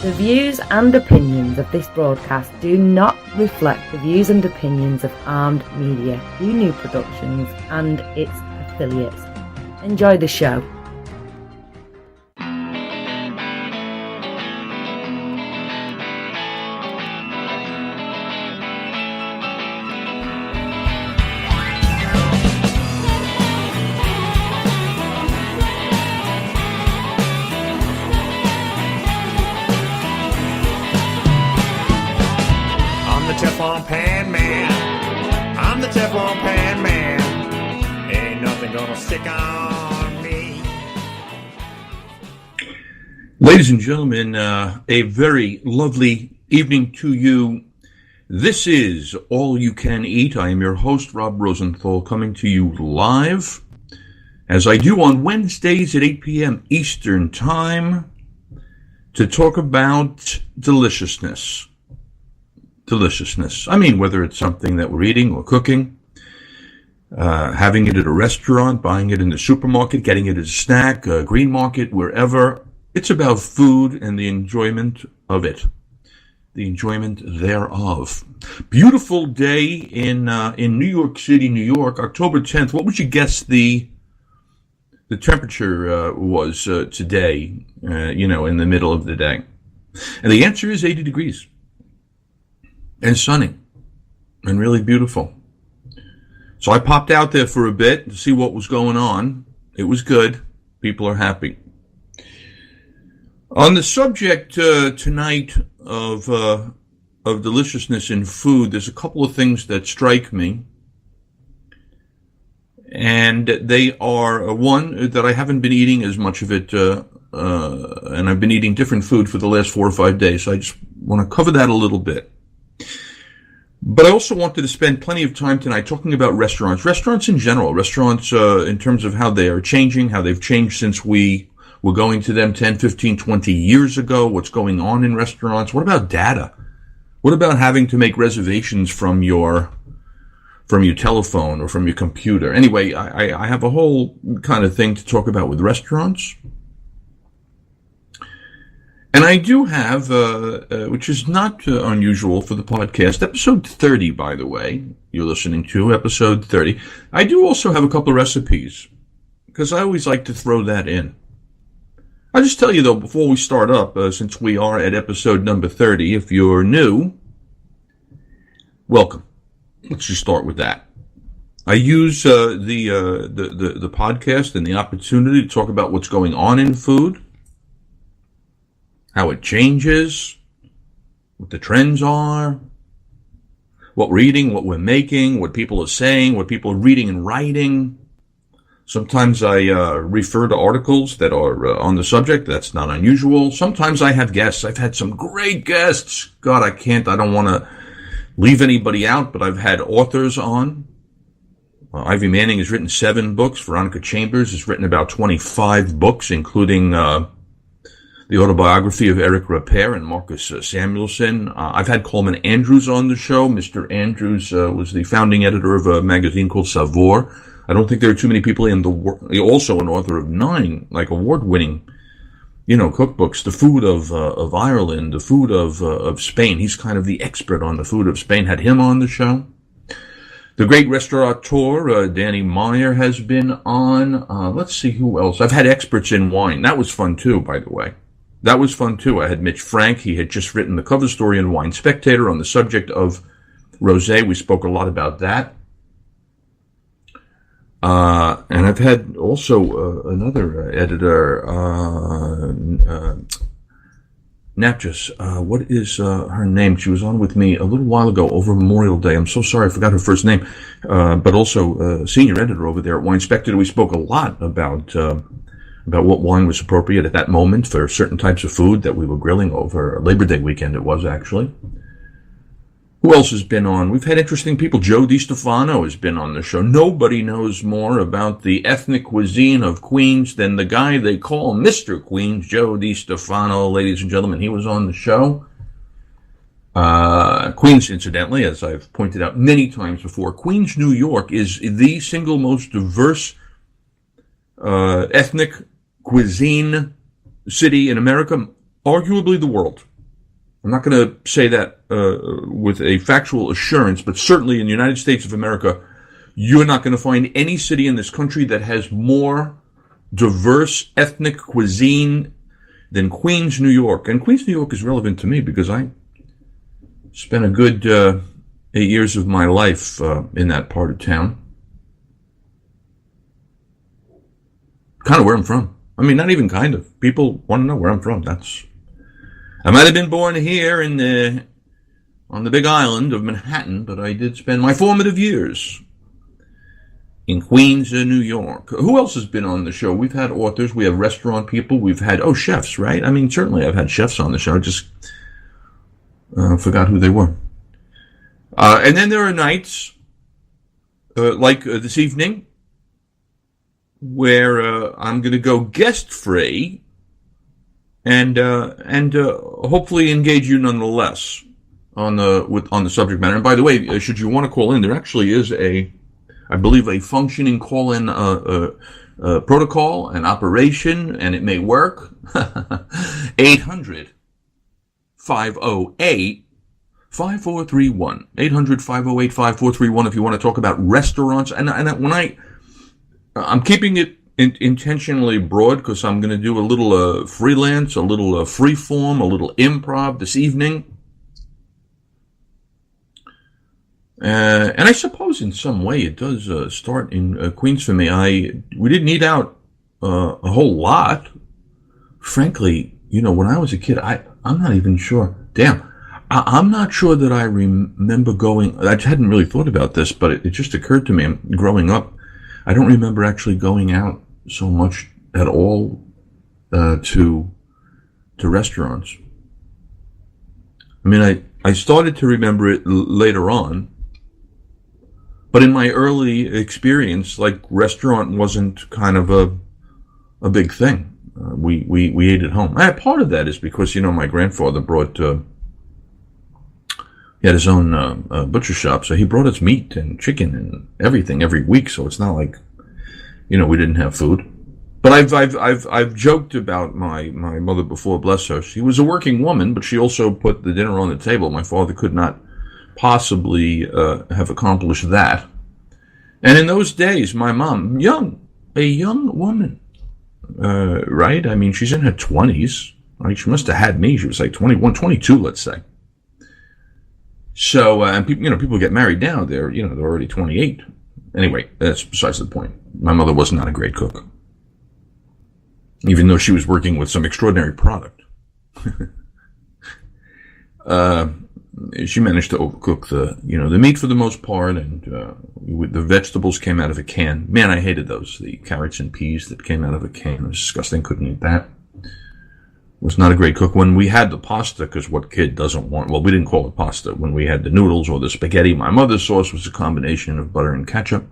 The views and opinions of this broadcast do not reflect the views and opinions of Armed Media, New Productions and its affiliates. Enjoy the show. Teflon Pan Man. I'm the Teflon Pan Man. Ain't nothing gonna stick on me. Ladies and gentlemen, a very lovely evening to you. This is All You Can Eat. I am your host, Rob Rosenthal, coming to you live, as I do on Wednesdays at 8 p.m. Eastern Time, to talk about deliciousness. Deliciousness. I mean, whether it's something that we're eating or cooking, having it at a restaurant, buying it in the supermarket, getting it as a snack, a green market, wherever. It's about food and the enjoyment of it, the enjoyment thereof. Beautiful day in New York City, New York, October 10th. What would you guess the temperature was today, in the middle of the day? And the answer is 80 degrees. And sunny and really beautiful. So I popped out there for a bit to see what was going on. It was good. People are happy. On the subject tonight of deliciousness in food, there's a couple of things that strike me. And they are, one, that I haven't been eating as much of it, and I've been eating different food for the last 4 or 5 days. So I just want to cover that a little bit. But I also wanted to spend plenty of time tonight talking about restaurants. Restaurants in general. Restaurants in terms of how they are changing, how they've changed since we were going to them 10, 15, 20 years ago. What's going on in restaurants? What about data? What about having to make reservations from your telephone or from your computer? Anyway, I have a whole kind of thing to talk about with restaurants. And I do have, which is not unusual for the podcast, episode 30, by the way, you're listening to, episode 30. I do also have a couple of recipes, because I always like to throw that in. I'll just tell you, though, before we start up, since we are at episode number 30, if you're new, welcome. Let's just start with that. I use the podcast and the opportunity to talk about what's going on in food, how it changes, what the trends are, what we're eating, what we're making, what people are saying, what people are reading and writing. Sometimes I refer to articles that are on the subject. That's not unusual. Sometimes I have guests. I've had some great guests. God, I don't want to leave anybody out, but I've had authors on. Ivy Manning has written 7 books. Veronica Chambers has written about 25 books, including the autobiography of Eric Ripert and Marcus Samuelson. I've had Coleman Andrews on the show. Mr. Andrews was the founding editor of a magazine called Savoir. I don't think there are too many people in the world. Also an author of 9, award-winning, cookbooks. The food of Ireland, the food of Spain. He's kind of the expert on the food of Spain. Had him on the show. The great restaurateur, Danny Meyer, has been on. Let's see who else. I've had experts in wine. That was fun, too, by the way. That was fun, too. I had Mitch Frank. He had just written the cover story in Wine Spectator on the subject of rosé. We spoke a lot about that. And I've had also another editor, Napjes. What is her name? She was on with me a little while ago over Memorial Day. I'm so sorry, I forgot her first name. But also senior editor over there at Wine Spectator. We spoke a lot about what wine was appropriate at that moment for certain types of food that we were grilling over Labor Day weekend. It was actually. Who else has been on? We've had interesting people. Joe DiStefano has been on the show. Nobody knows more about the ethnic cuisine of Queens than the guy they call Mr. Queens, Joe DiStefano. Ladies and gentlemen, he was on the show. Queens, incidentally, as I've pointed out many times before, Queens, New York is the single most diverse ethnic cuisine city in America. arguably the world. I'm not going to say that with a factual assurance, but certainly in the United States of America, you're not going to find any city in this country that has more diverse ethnic cuisine than Queens, New York. And Queens, New York is relevant to me because I spent a good 8 years of my life in that part of town. Kind of where I'm from. I mean, not even kind of. People want to know where I'm from. I might have been born here on the big island of Manhattan, but I did spend my formative years in Queens, New York. Who else has been on the show? We've had authors, we have restaurant people, we've had, chefs, right? I mean, certainly I've had chefs on the show. I just forgot who they were. And then there are nights, like this evening, where I'm going to go guest-free and hopefully engage you nonetheless on the subject matter. And by the way, should you want to call in, there actually is I believe a functioning call-in protocol and operation, and it may work. 800-508-5431. 800-508-5431 if you want to talk about restaurants. And when I'm keeping it intentionally broad because I'm going to do a little freelance, a little free form, a little improv this evening. And I suppose in some way it does start in Queens for me. We didn't eat out a whole lot. Frankly, when I was a kid, I'm not even sure. I'm not sure that I remember going. I hadn't really thought about this, but it just occurred to me. Growing up, I don't remember actually going out so much at all to restaurants. I mean, I started to remember it later on. But in my early experience, like, restaurant wasn't kind of a big thing. We ate at home. Part of that is because, my grandfather brought, he had his own butcher shop, so he brought us meat and chicken and everything every week, so it's not like, we didn't have food. But I've joked about my mother before, bless her. She was a working woman, but she also put the dinner on the table. My father could not possibly have accomplished that. And in those days, my mom, a young woman, right? I mean, she's in her 20s. Right? She must have had me. She was like 21, 22, let's say. So, and people, people get married now. They're already 28. Anyway, that's besides the point. My mother was not a great cook, even though she was working with some extraordinary product. She managed to overcook the meat for the most part, and the vegetables came out of a can. Man, I hated those. The carrots and peas that came out of a can. It was disgusting. Couldn't eat that. Was not a great cook. When we had the pasta, because what kid doesn't want, well, we didn't call it pasta. When we had the noodles or the spaghetti, my mother's sauce was a combination of butter and ketchup.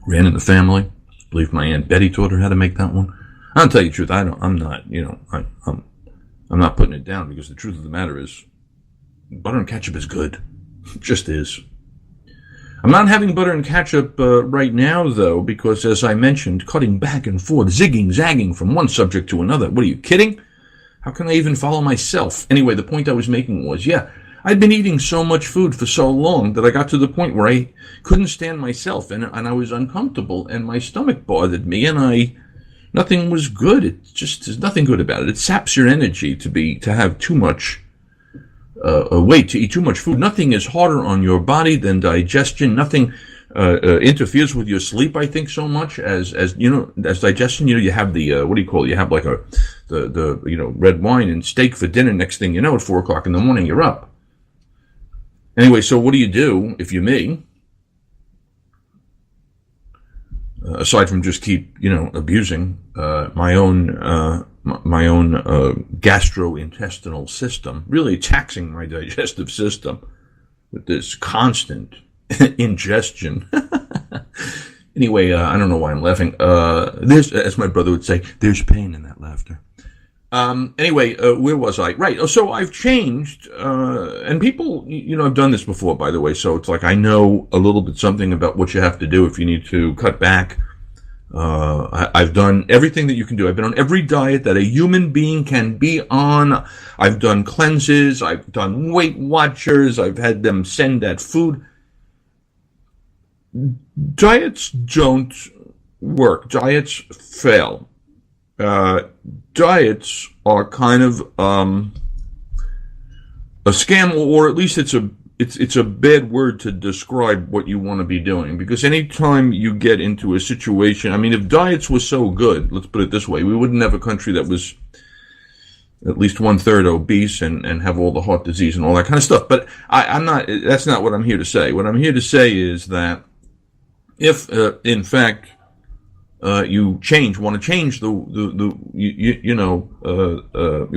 Ran in the family. I believe my Aunt Betty taught her how to make that one. I'll tell you the truth. I'm not putting it down, because the truth of the matter is, butter and ketchup is good. It just is. I'm not having butter and ketchup right now, though, because, as I mentioned, cutting back and forth, zigging, zagging from one subject to another. What, are you kidding? How can I even follow myself? Anyway, the point I was making was, I'd been eating so much food for so long that I got to the point where I couldn't stand myself, and I was uncomfortable, and my stomach bothered me, and nothing was good. There's nothing good about it. It saps your energy to have too much weight, to eat too much food. Nothing is harder on your body than digestion. Nothing interferes with your sleep, I think, so much as digestion. You have the what do you call it? You have like the red wine and steak for dinner. Next thing you know, at 4 o'clock in the morning, you're up. Anyway, so what do you do if you're me? Aside from just keep abusing my own gastrointestinal system, really taxing my digestive system with this constant ingestion. Anyway, I don't know why I'm laughing. There's, as my brother would say, there's pain in that laughter. Anyway, where was I? Right. So I've changed, and people, I've done this before, by the way, so it's like I know a little bit something about what you have to do if you need to cut back I've done everything that you can do. I've been on every diet that a human being can be on. I've done cleanses. I've done Weight Watchers. I've had them send that food. Diets don't work. Diets fail. Diets are kind of a scam, or at least it's a bad word to describe what you want to be doing. Because anytime you get into a situation, I mean, if diets were so good, let's put it this way, we wouldn't have a country that was at least 1/3 obese and have all the heart disease and all that kind of stuff. But that's not what I'm here to say. What I'm here to say is that if, in fact, you want to change you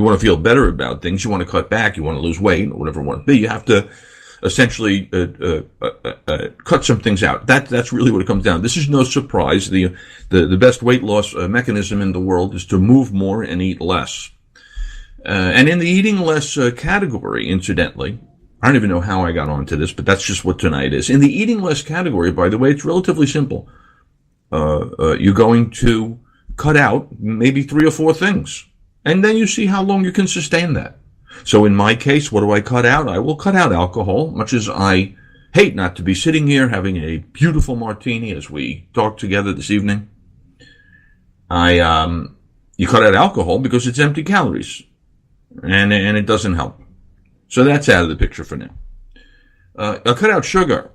want to feel better about things, you want to cut back, you want to lose weight, or whatever it want to be, you have to essentially cut some things out. That's really what it comes down to. This is no surprise. The best weight loss mechanism in the world is to move more and eat less. And in the eating less category, incidentally, I don't even know how I got onto this, but that's just what tonight is. In the eating less category, by the way, it's relatively simple. You're going to cut out maybe 3 or 4 things, and then you see how long you can sustain that. So in my case, what do I cut out? I will cut out alcohol, much as I hate not to be sitting here having a beautiful martini as we talk together this evening. You cut out alcohol because it's empty calories, and it doesn't help. So that's out of the picture for now. I'll cut out sugar.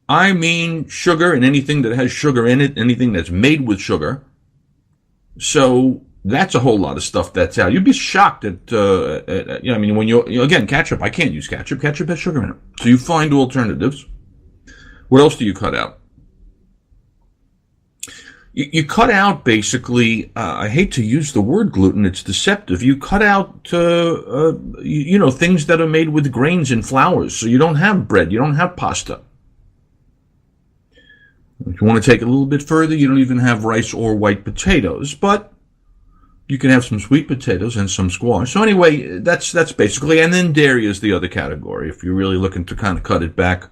I mean sugar and anything that has sugar in it, anything that's made with sugar. So that's a whole lot of stuff that's out. You'd be shocked at I mean, when again, ketchup, I can't use ketchup. Ketchup has sugar in it. So you find alternatives. What else do you cut out? You cut out, basically, I hate to use the word gluten, it's deceptive. You cut out, things that are made with grains and flours. So you don't have bread, you don't have pasta. If you want to take it a little bit further, you don't even have rice or white potatoes, but you can have some sweet potatoes and some squash. So anyway, that's basically, and then dairy is the other category. If you're really looking to kind of cut it back,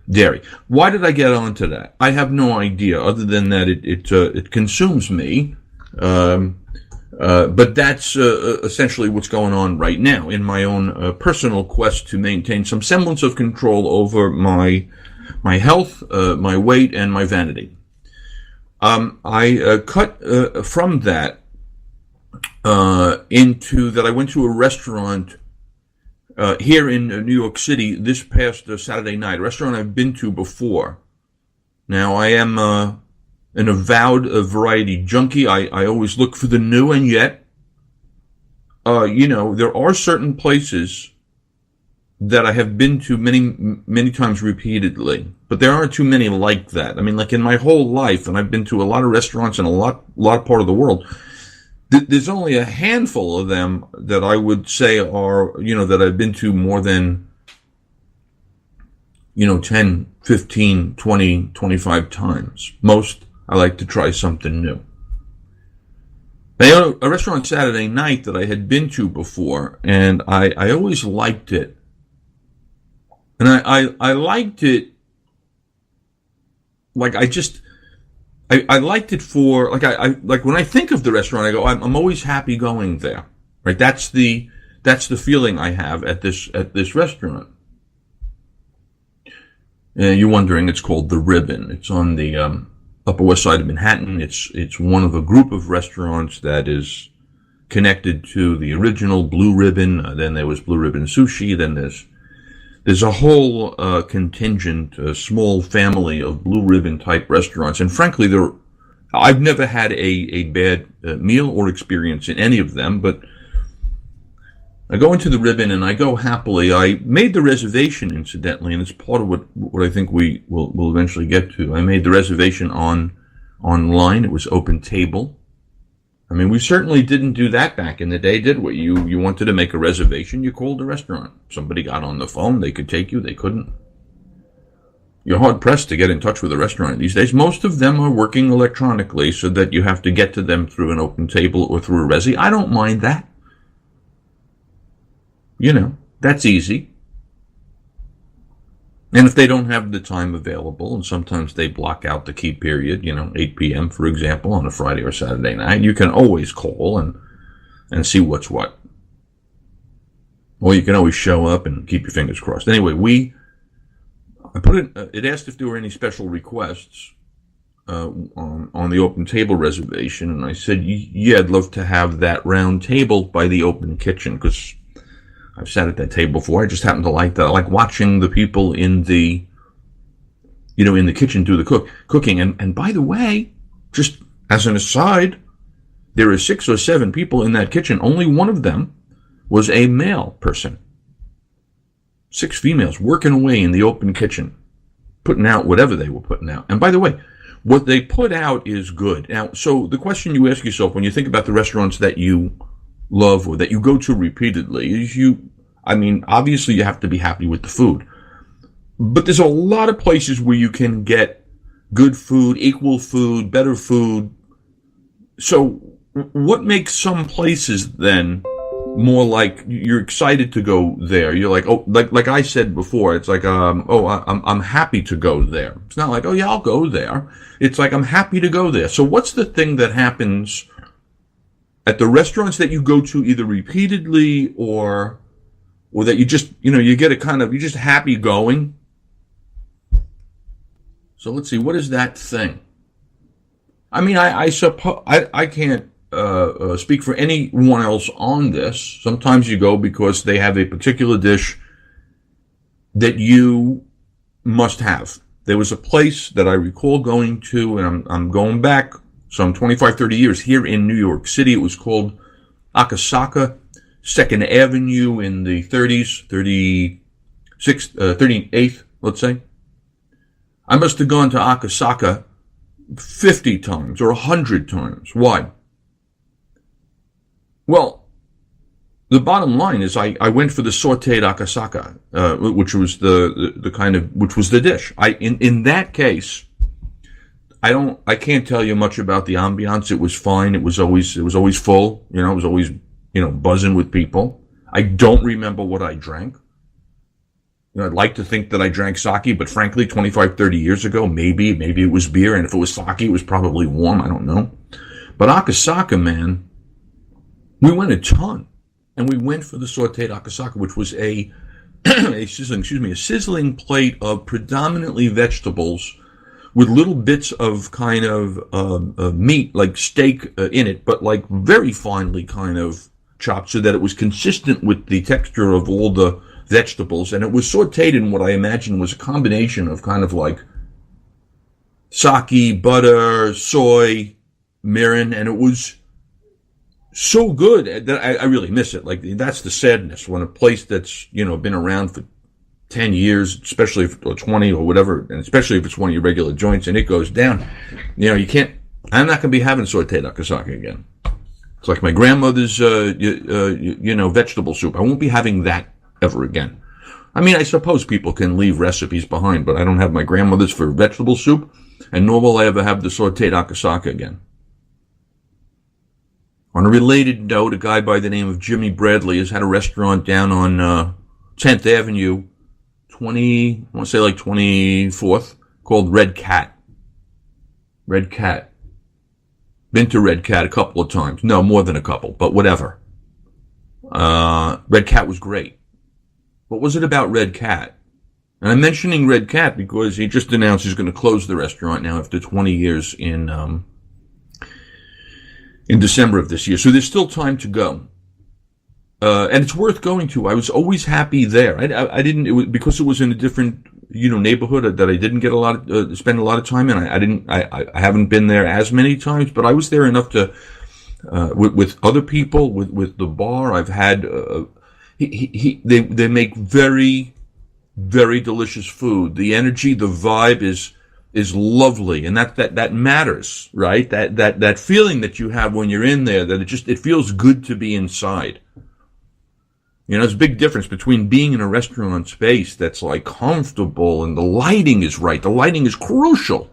dairy. Why did I get onto that? I have no idea, other than that it consumes me. But that's essentially what's going on right now in my own personal quest to maintain some semblance of control over my health, my weight, and my vanity. I cut from that into that I went to a restaurant here in New York City this past Saturday night, a restaurant I've been to before. Now, I am an avowed variety junkie. I always look for the new, and yet, there are certain places that I have been to many times repeatedly, but there aren't too many like that. I mean, like in my whole life, and I've been to a lot of restaurants in a lot part of the world, there's only a handful of them that I would say are, that I've been to more than, 10, 15, 20, 25 times. Most, I like to try something new. Now, a restaurant Saturday night that I had been to before, and I always liked it. And I liked it, like I liked it for, like when I think of the restaurant, I go, I'm always happy going there, right? That's the feeling I have at this restaurant. You're wondering, it's called The Ribbon. It's on the Upper West Side of Manhattan. It's one of a group of restaurants that is connected to the original Blue Ribbon. Then there was Blue Ribbon Sushi. Then there's a whole contingent, a small family of Blue Ribbon type restaurants, and frankly, I've never had a bad meal or experience in any of them. But I go into the Ribbon and I go happily. I made the reservation, incidentally, and it's part of what I think we will eventually get to. I made the reservation online. It was Open Table. I mean, we certainly didn't do that back in the day, did we? You wanted to make a reservation, you called the restaurant. Somebody got on the phone, they could take you, they couldn't. You're hard-pressed to get in touch with a restaurant these days. Most of them are working electronically so that you have to get to them through an Open Table or through a Resi. I don't mind that. That's easy. And if they don't have the time available, and sometimes they block out the key period, 8 p.m., for example, on a Friday or Saturday night, you can always call and see what's what. Or you can always show up and keep your fingers crossed. Anyway, I put it asked if there were any special requests on the open table reservation, and I said, yeah, I'd love to have that round table by the open kitchen, because I've sat at that table before. I just happen to like that. I like watching the people in the kitchen do the cooking. And by the way, just as an aside, there are 6 or 7 people in that kitchen. Only one of them was a male person. 6 females working away in the open kitchen, putting out whatever they were putting out. And by the way, what they put out is good. Now, so the question you ask yourself when you think about the restaurants that you love or that you go to repeatedly is obviously you have to be happy with the food. But there's a lot of places where you can get good food, equal food, better food. So what makes some places then more like you're excited to go there? You're like, oh, like I said before, it's like, I'm happy to go there. It's not like, oh yeah, I'll go there. It's like, I'm happy to go there. So what's the thing that happens at the restaurants that you go to either repeatedly or that you just, you get you're just happy going? So let's see, what is that thing? I suppose, I can't speak for anyone else on this. Sometimes you go because they have a particular dish that you must have. There was a place that I recall going to, and I'm going back some 25, 30 years here in New York City. It was called Akasaka, 2nd Avenue in the 38th, let's say. I must have gone to Akasaka 50 times or 100 times. Why? Well, the bottom line is I went for the sauteed Akasaka, which was which was the dish. In that case, I can't tell you much about the ambiance. It was fine. It was always full. It was always, buzzing with people. I don't remember what I drank. I'd like to think that I drank sake, but frankly, 25, 30 years ago, maybe it was beer. And if it was sake, it was probably warm. I don't know. But Akasaka, man, we went a ton. And we went for the sauteed Akasaka, which was a sizzling plate of predominantly vegetables with little bits of kind of meat, like steak in it, but like very finely kind of chopped so that it was consistent with the texture of all the vegetables. And it was sauteed in what I imagine was a combination of kind of like sake, butter, soy, mirin, and it was so good that I really miss it. Like, that's the sadness when a place that's, been around for 10 years, especially or 20 or whatever, and especially if it's one of your regular joints and it goes down, you can't, I'm not going to be having sauteed Akasaka again. It's like my grandmother's, vegetable soup. I won't be having that ever again. I suppose people can leave recipes behind, but I don't have my grandmother's for vegetable soup, and nor will I ever have the sauteed Akasaka again. On a related note, a guy by the name of Jimmy Bradley has had a restaurant down on 10th Avenue, 24th, called Red Cat. Red Cat. Been to Red Cat a couple of times. No, more than a couple, but whatever. Red Cat was great. What was it about Red Cat? And I'm mentioning Red Cat because he just announced he's going to close the restaurant now after 20 years in December of this year. So there's still time to go. And it's worth going to. I was always happy there. Because it was in a different, neighborhood that I didn't get spend a lot of time in. I haven't been there as many times, but I was there enough to, with other people, with the bar. I've had, they make very, very delicious food. The energy, the vibe is lovely, and that matters, right? That feeling that you have when you're in there, that it feels good to be inside. There's a big difference between being in a restaurant space that's like comfortable and the lighting is right. The lighting is crucial.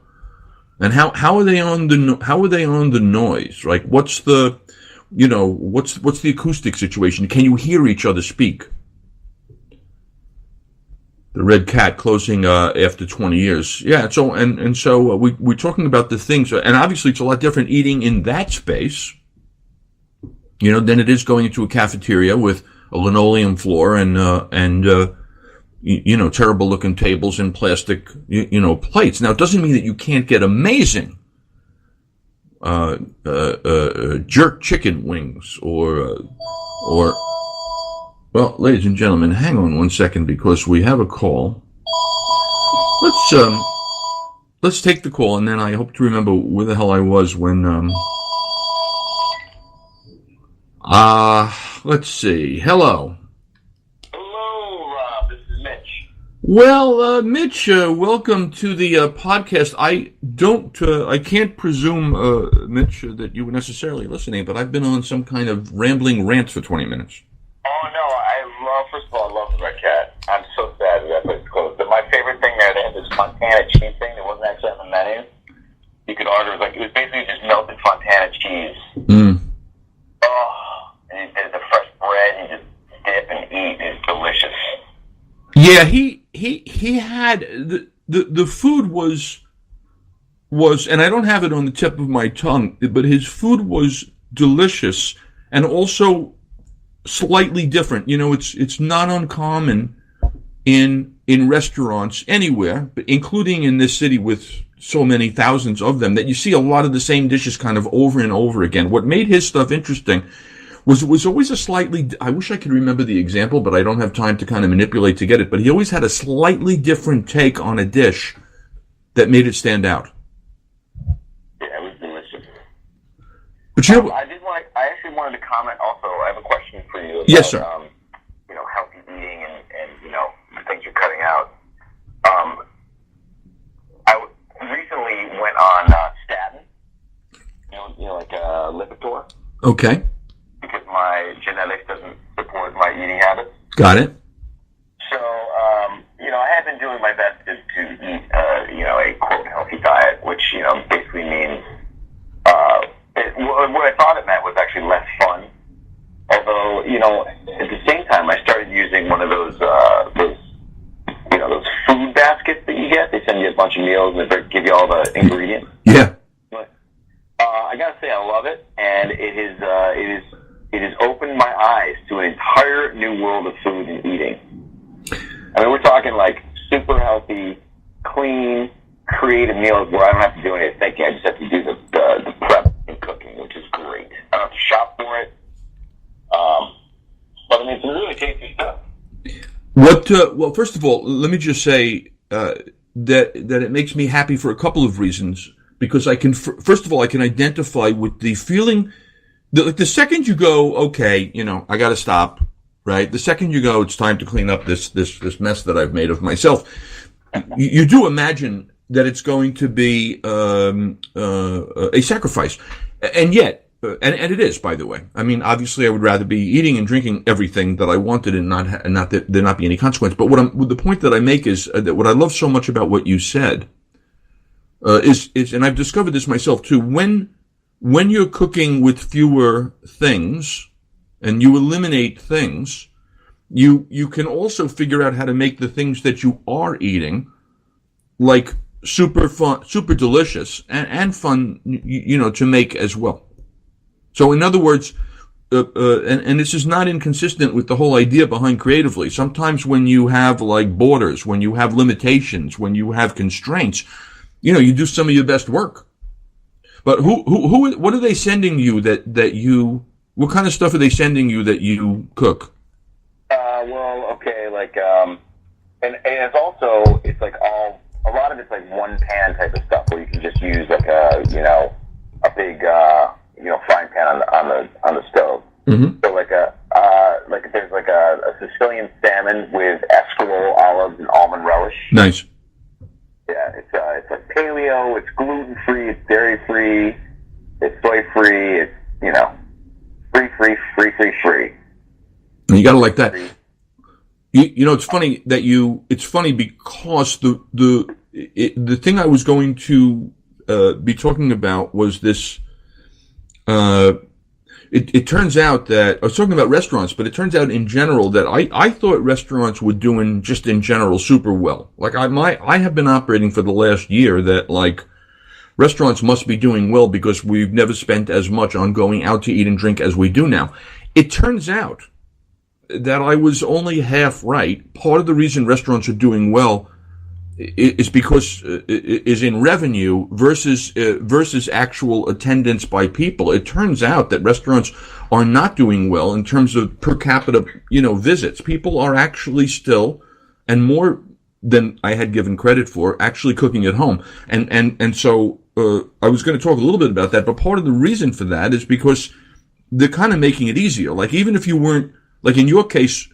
And how are they on the noise? Like, what's the acoustic situation? Can you hear each other speak? The Red Cat closing after 20 years. Yeah, so we're talking about the things, and obviously it's a lot different eating in that space, than it is going into a cafeteria with a linoleum floor and terrible looking tables and plastic, plates. Now, it doesn't mean that you can't get amazing jerk chicken wings or well, ladies and gentlemen, hang on one second because we have a call. Let's take the call, and then I hope to remember where the hell I was when let's see. Hello. Hello, Rob. This is Mitch. Well, Mitch, welcome to the podcast. I can't presume, Mitch, that you were necessarily listening, but I've been on some kind of rambling rant for 20 minutes. Oh, no, first of all, I love the Red Cat. I'm so sad that place closed. But my favorite thing there, they had this Fontana cheese thing that wasn't actually on the menu. You could order, it was basically just melted Fontana cheese. Mm. Oh, and the fresh bread, you just dip and eat. It's delicious. Yeah, he had, the food was, and I don't have it on the tip of my tongue, but his food was delicious and also slightly different. It's not uncommon in restaurants anywhere, but including in this city with so many thousands of them, that you see a lot of the same dishes kind of over and over again. What made his stuff interesting was always a slightly, I wish I could remember the example, but I don't have time to kind of manipulate to get it, but he always had a slightly different take on a dish that made it stand out. Yeah, it was delicious. But I actually wanted to comment also. I have a question for you about, yes, sir. Healthy eating and the things you're cutting out. I recently went on statin, like Lipitor. Okay. Because my genetics doesn't support my eating habits. Got it. So, I have been doing my best to eat, a quote healthy diet, which, basically means, what I thought it meant was actually less fun. Although, at the same time, I started using one of those food baskets that you get. They send you a bunch of meals and they give you all the ingredients. Yeah. I gotta say, I love it, and it has opened my eyes to an entire new world of food and eating. I mean, we're talking like super healthy, clean, creative meals where I don't have to do any thinking. I just have to do the prep and cooking, which is great. I don't have to shop for it. But I mean, it's really tasty stuff. Well, first of all, let me just say that it makes me happy for a couple of reasons. Because I can, first of all, I can identify with the feeling that, like, the second you go, okay, I got to stop, right? The second you go, it's time to clean up this mess that I've made of myself. You do imagine that it's going to be a sacrifice, and yet, and it is, by the way. I mean, obviously, I would rather be eating and drinking everything that I wanted, and not that there not be any consequence. But the point that I make is that what I love so much about what you said. Is and I've discovered this myself too. When you're cooking with fewer things and you eliminate things, you can also figure out how to make the things that you are eating like super fun, super delicious, and fun, to make as well. So in other words, and this is not inconsistent with the whole idea behind creatively. Sometimes when you have like borders, when you have limitations, when you have constraints, you do some of your best work. But what are they sending you that you, what kind of stuff are they sending you that you cook? Well, okay, like, and it's also, it's like a lot of it's like one pan type of stuff where you can just use like a big, frying pan on the stove. Mm-hmm. So like there's like a Sicilian salmon with escarole, olives, and almond relish. Nice. Yeah, it's like paleo, it's gluten-free, it's dairy-free, it's soy-free, it's, free. And you gotta like that. It's funny that it's funny because the thing I was going to be talking about was this, it turns out that, I was talking about restaurants, but it turns out in general that I thought restaurants were doing just in general super well. Like I have been operating for the last year that like restaurants must be doing well because we've never spent as much on going out to eat and drink as we do now. It turns out that I was only half right. Part of the reason restaurants are doing well is because is in revenue versus actual attendance by people. It turns out that restaurants are not doing well in terms of per capita, visits. People are actually still, and more than I had given credit for, actually cooking at home. And so I was going to talk a little bit about that, but part of the reason for that is because they're kind of making it easier. Like even if you weren't, like in your case,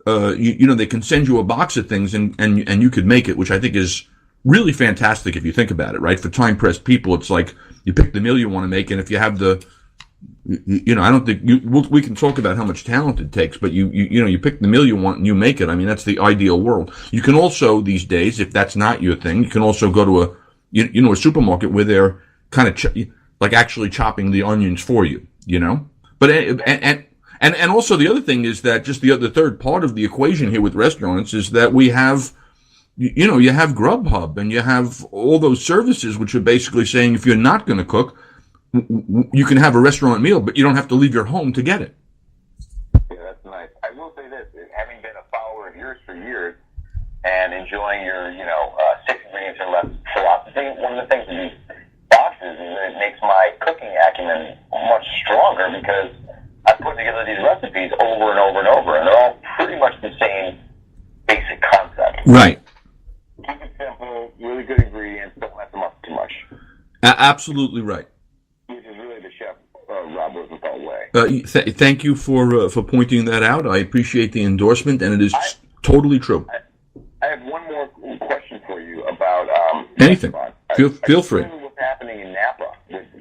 they can send you a box of things and you could make it, which I think is really fantastic if you think about it, right? For time-pressed people, it's like you pick the meal you want to make, and if you have the, I don't think we can talk about how much talent it takes, but you pick the meal you want and you make it. I mean, that's the ideal world. You can also these days, if that's not your thing, you can also go to a supermarket where they're kind of like actually chopping the onions for you, But and also the other thing is that just the third part of the equation here with restaurants is that we have, you have Grubhub and you have all those services which are basically saying if you're not going to cook, you can have a restaurant meal, but you don't have to leave your home to get it. Yeah, that's nice. I will say this, having been a follower of yours for years and enjoying your, 6 ingredients or less philosophy, one of the things with these boxes is that it makes my cooking acumen much stronger because I put together these recipes over and over and over, and they're all pretty much the same basic concept. Right. Keep it simple, really good ingredients, don't mess them up too much. Absolutely right. Which is really the chef Rob Rosenthal way. Thank you for pointing that out. I appreciate the endorsement, and it is totally true. I have one more question for you about anything. Feel free. What's happening in Napa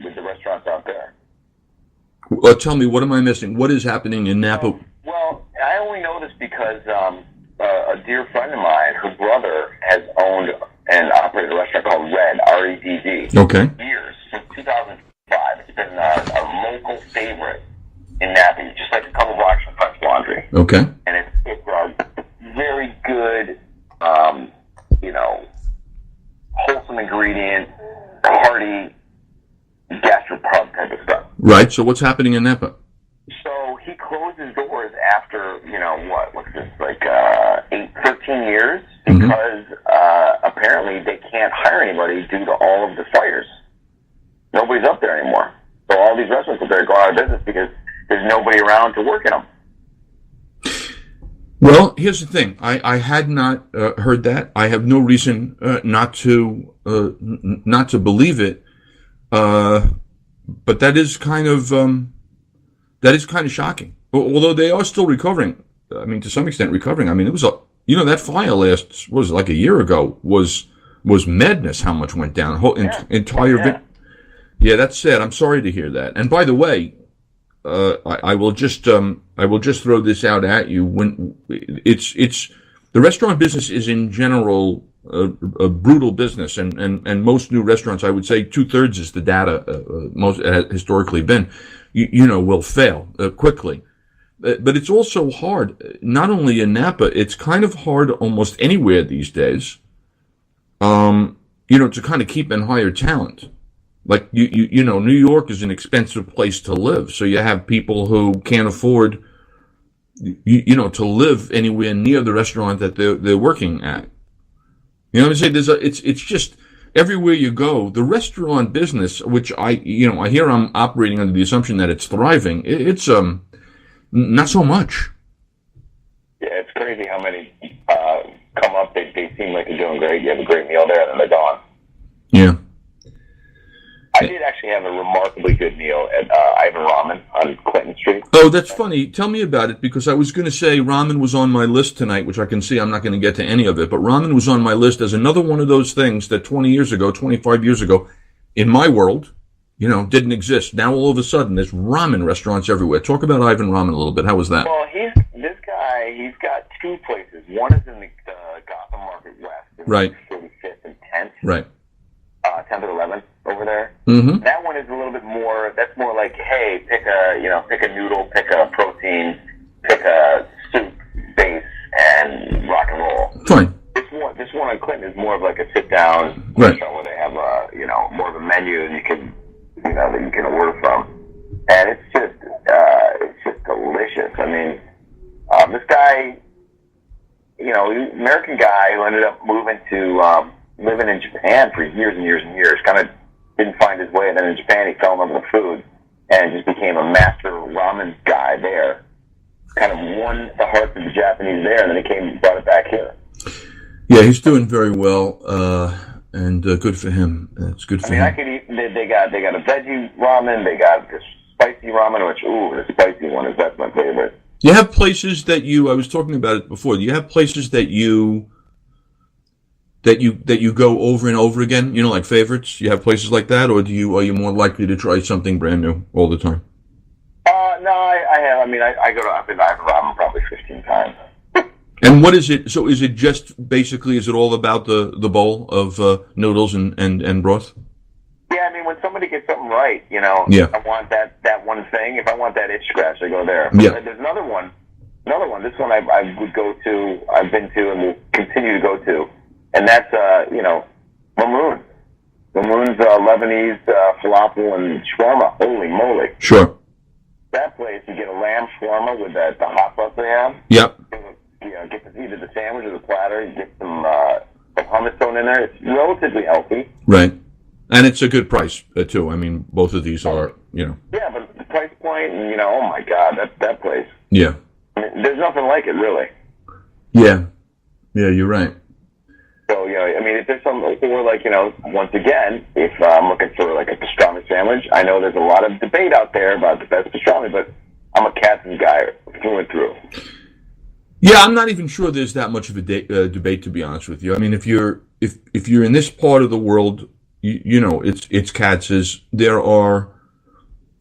with the restaurants out there? Tell me, what am I missing? What is happening in Napa? Well, I only know this because a dear friend of mine, her brother, has owned and operated a restaurant called Red, R-E-D-D. Okay. Years, since 2005. It's been a local favorite in Napa, just like a couple blocks from French Laundry. Okay. And it's a very good, wholesome ingredient, hearty gastropub type of stuff. Right. So what's happening in Napa? So he closed his doors after, what's this, like 13 years because apparently they can't hire anybody due to all of the fires. Nobody's up there anymore. So all these restaurants up there go out of business because there's nobody around to work in them. Well, here's the thing. I had not heard that. I have no reason not to believe it. But that is kind of shocking. Although they are still recovering. I mean, to some extent recovering. I mean, it was that fire like a year ago was madness. How much went down? Entire. Yeah, that's sad. I'm sorry to hear that. And by the way, I will just throw this out at you. When it's the restaurant business is in general a brutal business, and most new restaurants, I would say 2/3 is the data most has historically been, will fail quickly. But it's also hard, not only in Napa, it's kind of hard almost anywhere these days, to kind of keep and hire talent. Like, New York is an expensive place to live, so you have people who can't afford, to live anywhere near the restaurant that they're working at. You know what I'm saying? It's just everywhere you go, the restaurant business, which I hear I'm operating under the assumption that it's thriving. It's not so much. Yeah, it's crazy how many come up. They seem like they're doing great. You have a great meal there, and then they're gone. Yeah. I did actually have a remarkably good meal at Ivan Ramen on Clinton Street. Oh, that's funny. Tell me about it, because I was going to say ramen was on my list tonight, which I can see I'm not going to get to any of it, but ramen was on my list as another one of those things that 20 years ago, 25 years ago, in my world, didn't exist. Now all of a sudden there's ramen restaurants everywhere. Talk about Ivan Ramen a little bit. How was that? Well, this guy, he's got two places. One is in the Gotham Market West. Right. 35th and 10th. Right. 10th or 11th. over there. Mm-hmm. That one is a little bit more. That's more like, hey, pick a noodle, pick a protein, pick a soup base, and rock and roll. Fine. This one on Clinton is more of like a sit down restaurant where they have more of a menu that you can order from, and it's just delicious. I mean, this guy, American guy who ended up moving to living in Japan for years and years and years, kind of didn't find his way. And then in Japan, he fell in love with the food and just became a master ramen guy there. Kind of won the hearts of the Japanese there, and then he brought it back here. Yeah, he's doing very well, and good for him. It's good for him. I could eat. They got a veggie ramen. They got this spicy ramen, which the spicy one that's my favorite. You have places that I was talking about it before. Do you have places that you go over and over again? Like favorites. You have places like that, or are you more likely to try something brand new all the time? No, I have. I mean, I've been to ramen probably 15 times. And what is it? So is it just basically? Is it all about the bowl of noodles and broth? Yeah, I mean, when somebody gets something right, Yeah. I want that one thing. If I want that itch scratch, I go there. Yeah. There's another one. This one I would go to. I've been to and will continue to go to, and that's Mamoon. Mamoon's Lebanese falafel and shawarma. Holy moly! Sure. That place, you get a lamb shawarma with the hot sauce they have. Yep. Get either the sandwich or the platter. You get some hummus thrown in there. It's relatively healthy. Right. And it's a good price, too. I mean, both of these are, Yeah, but the price point and, oh, my God, that place. Yeah. I mean, there's nothing like it, really. Yeah. Yeah, you're right. So, I mean, if there's some, or like, once again, if I'm looking for like a pastrami sandwich, I know there's a lot of debate out there about the best pastrami, but I'm a Katz's guy through and through. Yeah, I'm not even sure there's that much of a debate, to be honest with you. I mean, if you're in this part of the world, it's Katz's. There are,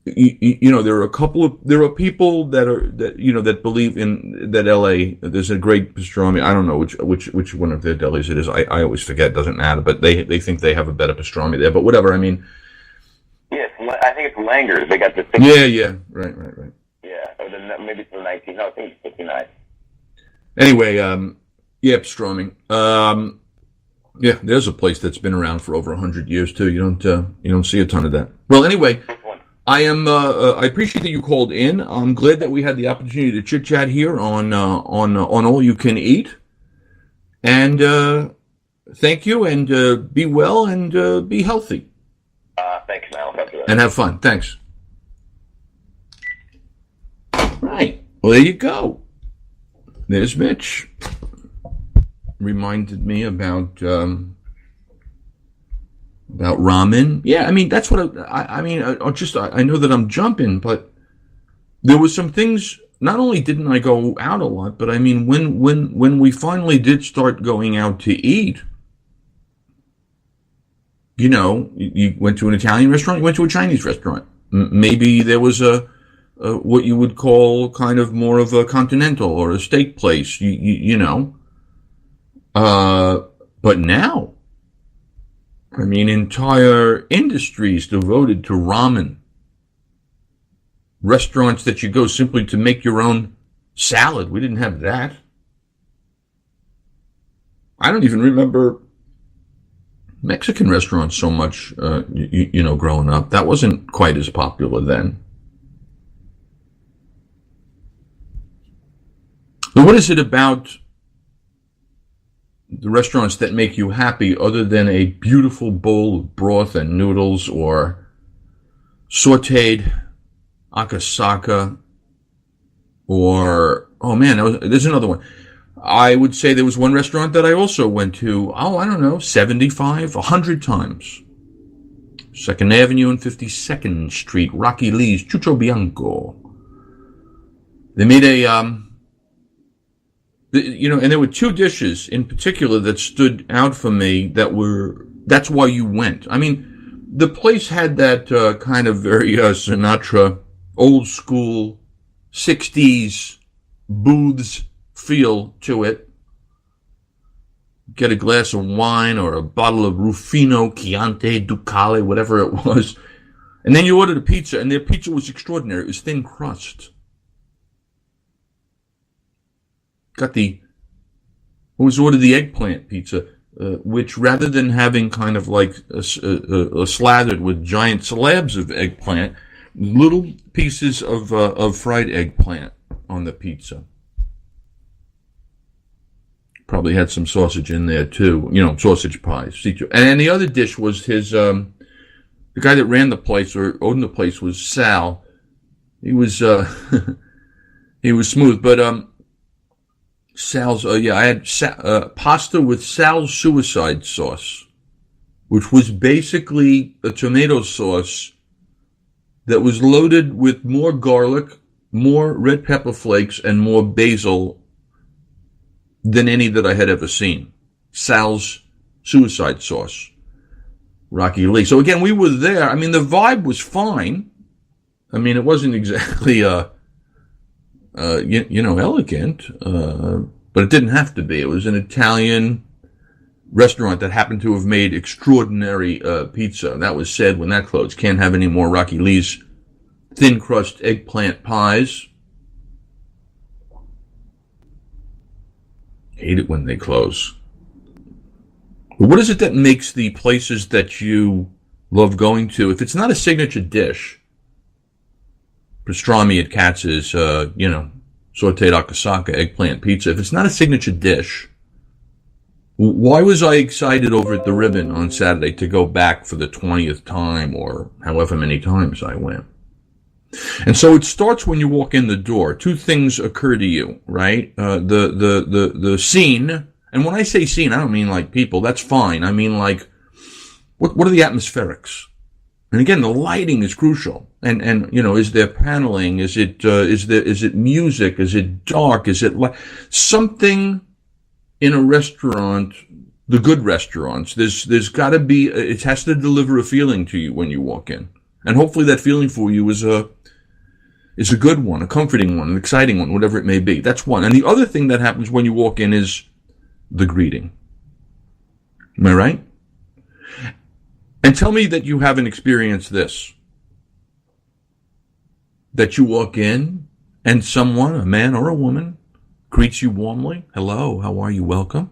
there are people that believe in that LA. There's a great pastrami. I don't know which one of their delis it is. I always forget. It doesn't matter. But they think they have a better pastrami there. But whatever. I mean. Yes, I think it's Langer's. They got the. Yeah. Right. Yeah, or maybe it's the 19. No, I think it's 59. Anyway, pastrami. Yeah, there's a place that's been around for over 100 years too. You don't see a ton of that. Well, anyway, I appreciate that you called in. I'm glad that we had the opportunity to chit chat here on All You Can Eat. And thank you, and be well and be healthy. Thanks, Mal. And have fun. Thanks. Right. Well, there you go. There's Mitch. Reminded me about ramen. Yeah, I mean, that's what I know that I'm jumping, but there was some things. Not only didn't I go out a lot, but I mean, when we finally did start going out to eat, you went to an Italian restaurant, you went to a Chinese restaurant. Maybe there was what you would call kind of more of a continental or a steak place, but now, I mean, entire industries devoted to ramen. Restaurants that you go simply to make your own salad. We didn't have that. I don't even remember Mexican restaurants so much, growing up. That wasn't quite as popular then. But what is it about the restaurants that make you happy other than a beautiful bowl of broth and noodles or sauteed akasaka or, there's another one. I would say there was one restaurant that I also went to, 75, 100 times. 2nd Avenue and 52nd Street, Rocky Lee's Chucho Bianco. They made and there were two dishes in particular that stood out for me that's why you went. I mean, the place had that kind of very Sinatra, old school, 60s booths feel to it. get a glass of wine or a bottle of Rufino, Chianti, Ducale, whatever it was. And then you ordered a pizza, and their pizza was extraordinary. It was thin crust. Ordered the eggplant pizza, which rather than having kind of like slathered with giant slabs of eggplant, little pieces of fried eggplant on the pizza. Probably had some sausage in there too, sausage pies. And the other dish was his, the guy that ran the place or owned the place was Sal. He was, he was smooth, but, Sal's, I had pasta with Sal's suicide sauce, which was basically a tomato sauce that was loaded with more garlic, more red pepper flakes, and more basil than any that I had ever seen. Sal's suicide sauce. Rocky Lee. So again, we were there. I mean, the vibe was fine. I mean, it wasn't exactly, elegant, but it didn't have to be. It was an Italian restaurant that happened to have made extraordinary pizza. That was said when that closed. Can't have any more Rocky Lee's thin crust eggplant pies. Hate it when they close. But what is it that makes the places that you love going to, if it's not a signature dish, pastrami at Katz's, sauteed akasaka eggplant pizza, if it's not a signature dish, why was I excited over at the Ribbon on Saturday to go back for the 20th time or however many times I went? And so it starts when you walk in the door. Two things occur to you, right? The scene, and when I say scene, I don't mean like people, that's fine. I mean like, what are the atmospherics? And again, the lighting is crucial. And is there paneling? Is it music? Is it dark? Is it something in a restaurant, the good restaurants, there's gotta be, it has to deliver a feeling to you when you walk in. And hopefully that feeling for you is a good one, a comforting one, an exciting one, whatever it may be. That's one. And the other thing that happens when you walk in is the greeting. Am I right? And tell me that you haven't experienced this. That you walk in and someone, a man or a woman, greets you warmly. Hello, how are you? Welcome.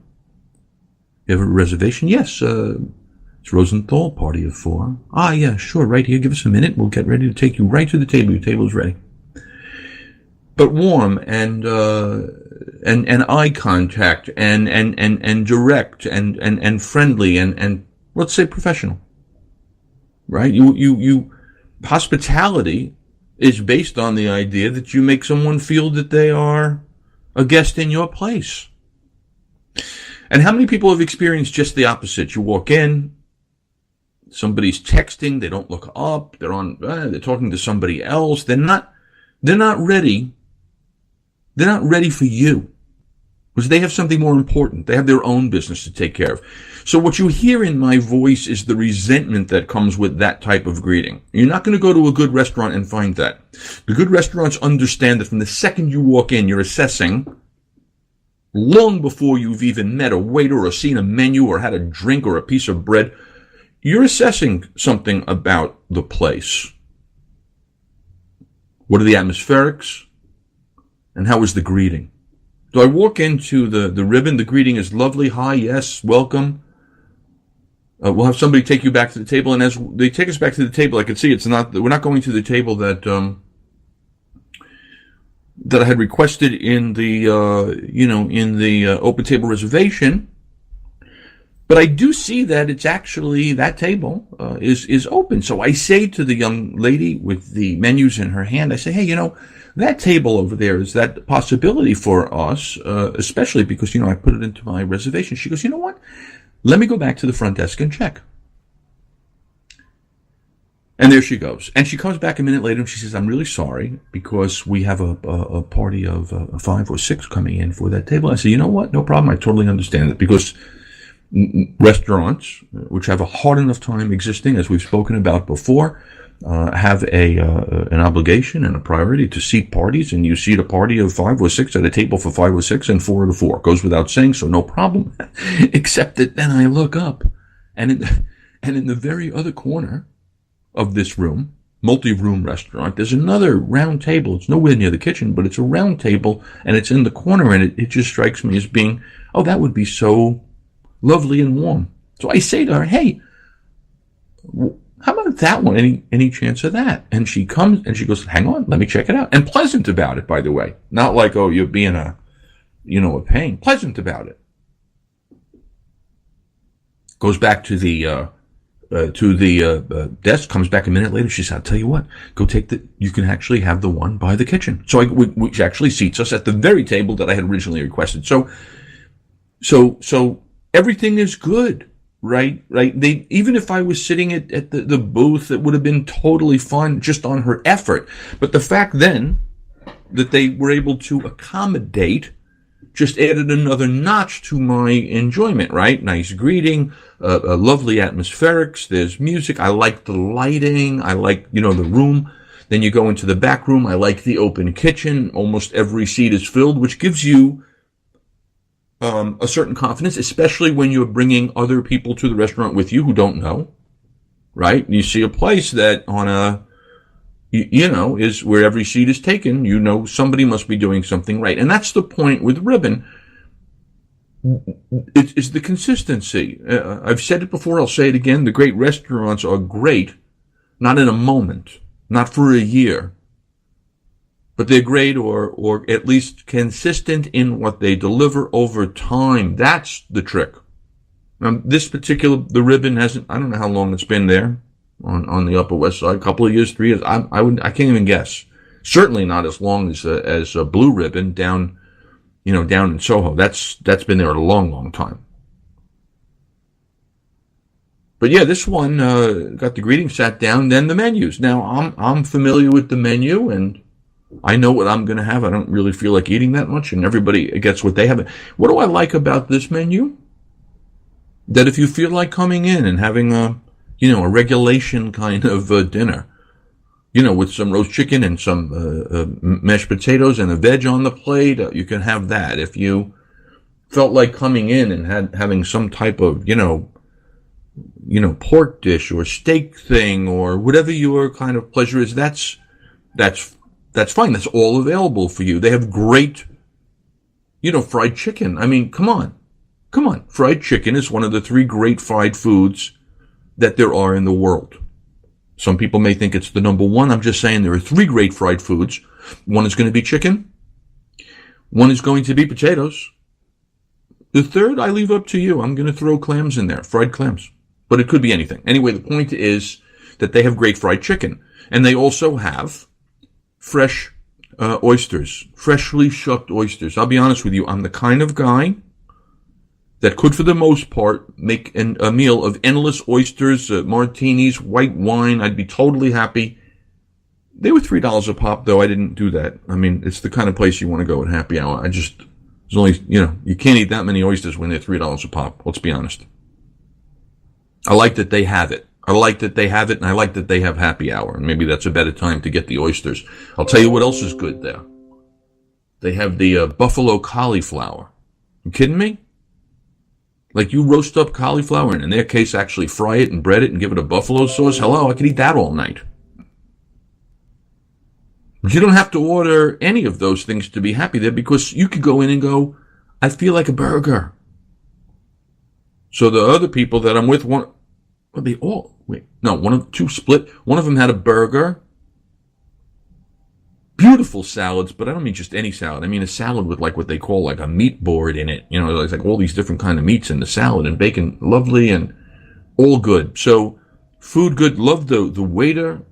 You have a reservation? Yes, it's Rosenthal, party of 4. Ah, yeah, sure, right here. Give us a minute. We'll get ready to take you right to the table. Your table's ready. But warm and eye contact and direct and friendly and let's say professional. Right? Hospitality is based on the idea that you make someone feel that they are a guest in your place. And how many people have experienced just the opposite? You walk in, somebody's texting, they don't look up, they're talking to somebody else, they're not ready for you. Because they have something more important. They have their own business to take care of. So what you hear in my voice is the resentment that comes with that type of greeting. You're not going to go to a good restaurant and find that. The good restaurants understand that from the second you walk in, you're assessing, long before you've even met a waiter or seen a menu or had a drink or a piece of bread, you're assessing something about the place. What are the atmospherics? And how is the greeting? So I walk into the Ribbon. The greeting is lovely. Hi, yes, welcome. We'll have somebody take you back to the table. And as they take us back to the table, I can see we're not going to the table that I had requested in the open table reservation. But I do see that it's actually, that table is open. So I say to the young lady with the menus in her hand, I say, hey, that table over there, is that possibility for us, especially because, I put it into my reservation. She goes, you know what? Let me go back to the front desk and check. And there she goes. And she comes back a minute later and she says, I'm really sorry because we have a party of 5 or 6 coming in for that table. I say, you know what? No problem. I totally understand it because restaurants, which have a hard enough time existing, as we've spoken about before, have an obligation and a priority to seat parties, and you seat a party of 5 or 6 at a table for 5 or 6 and 4 to 4. Goes without saying, so no problem. Except that then I look up, and in the very other corner of this room, multi-room restaurant, there's another round table. It's nowhere near the kitchen, but it's a round table, and it's in the corner, and it just strikes me as being, oh, that would be so lovely and warm. So I say to her, hey, how about that one? Any chance of that? And she comes and she goes, hang on, let me check it out. And pleasant about it, by the way. Not like, oh, you're being a pain. Pleasant about it. Goes back to the desk, comes back a minute later. She said, I'll tell you what, you can actually have the one by the kitchen. So which actually seats us at the very table that I had originally requested. So everything is good. Right. Even if I was sitting at the booth, it would have been totally fine just on her effort. But the fact then that they were able to accommodate just added another notch to my enjoyment, right? Nice greeting, lovely atmospherics, there's music. I like the lighting. I like, the room. Then you go into the back room. I like the open kitchen. Almost every seat is filled, which gives you a certain confidence, especially when you're bringing other people to the restaurant with you who don't know, right? You see a place that is where every seat is taken, somebody must be doing something right. And that's the point with Ribbon. It's the consistency. I've said it before, I'll say it again. The great restaurants are great, not in a moment, not for a year, but they're great or at least consistent in what they deliver over time. That's the trick. The Ribbon hasn't, I don't know how long it's been there on the Upper West Side, a couple of years, 3 years. I can't even guess. Certainly not as long as Blue Ribbon down in Soho. That's been there a long, long time. But yeah, this one, got the greeting, sat down, then the menus. Now I'm familiar with the menu and I know what I'm going to have. I don't really feel like eating that much, and everybody gets what they have. What do I like about this menu? That if you feel like coming in and having a regulation kind of dinner, with some roast chicken and some mashed potatoes and a veg on the plate, you can have that. If you felt like coming in and having some type of, pork dish or steak thing or whatever your kind of pleasure is, that's fine. That's all available for you. They have great, fried chicken. I mean, come on. Fried chicken is one of the 3 great fried foods that there are in the world. Some people may think it's the number 1. I'm just saying there are 3 great fried foods. One is going to be chicken. One is going to be potatoes. The third I leave up to you. I'm going to throw clams in there, fried clams. But it could be anything. Anyway, the point is that they have great fried chicken. And they also have fresh oysters, freshly shucked oysters. I'll be honest with you, I'm the kind of guy that could, for the most part, make a meal of endless oysters, martinis, white wine. I'd be totally happy. They were $3 a pop, though. I didn't do that. I mean, it's the kind of place you want to go at happy hour. There's only, you can't eat that many oysters when they're $3 a pop. Let's be honest. I like that they have it. And I like that they have happy hour. And maybe that's a better time to get the oysters. I'll tell you what else is good there. They have the buffalo cauliflower. You kidding me? Like, you roast up cauliflower and in their case actually fry it and bread it and give it a buffalo sauce. Hello, I could eat that all night. But you don't have to order any of those things to be happy there, because you could go in and go, I feel like a burger. So the other people that I'm with, one of two split. One of them had a burger. Beautiful salads, but I don't mean just any salad. I mean a salad with like what they call like a meat board in it. It's like all these different kind of meats in the salad, and bacon, lovely and all good. So food good. Love the waiter.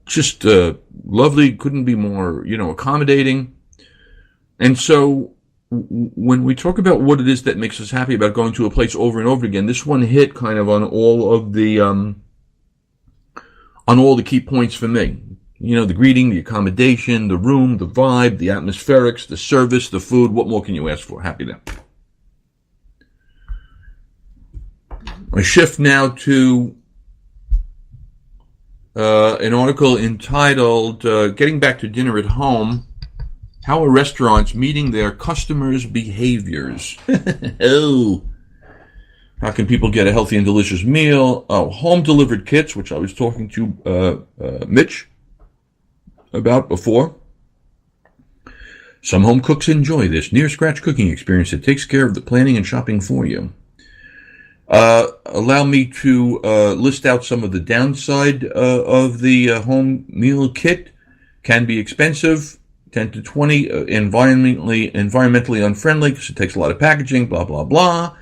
Just lovely. Couldn't be more, accommodating. And so when we talk about what it is that makes us happy about going to a place over and over again, this one hit kind of on all of the key points for me. The greeting, the accommodation, the room, the vibe, the atmospherics, the service, the food. What more can you ask for? Happy there. I shift now to an article entitled Getting Back to Dinner at Home, How Are Restaurants Meeting Their Customers' Behaviors? Oh, how can people get a healthy and delicious meal? Oh, home-delivered kits, which I was talking to Mitch about before. Some home cooks enjoy this near-scratch cooking experience that takes care of the planning and shopping for you. Allow me to list out some of the downside of the home meal kit. Can be expensive, 10 to 20, environmentally unfriendly because it takes a lot of packaging, blah, blah, blah.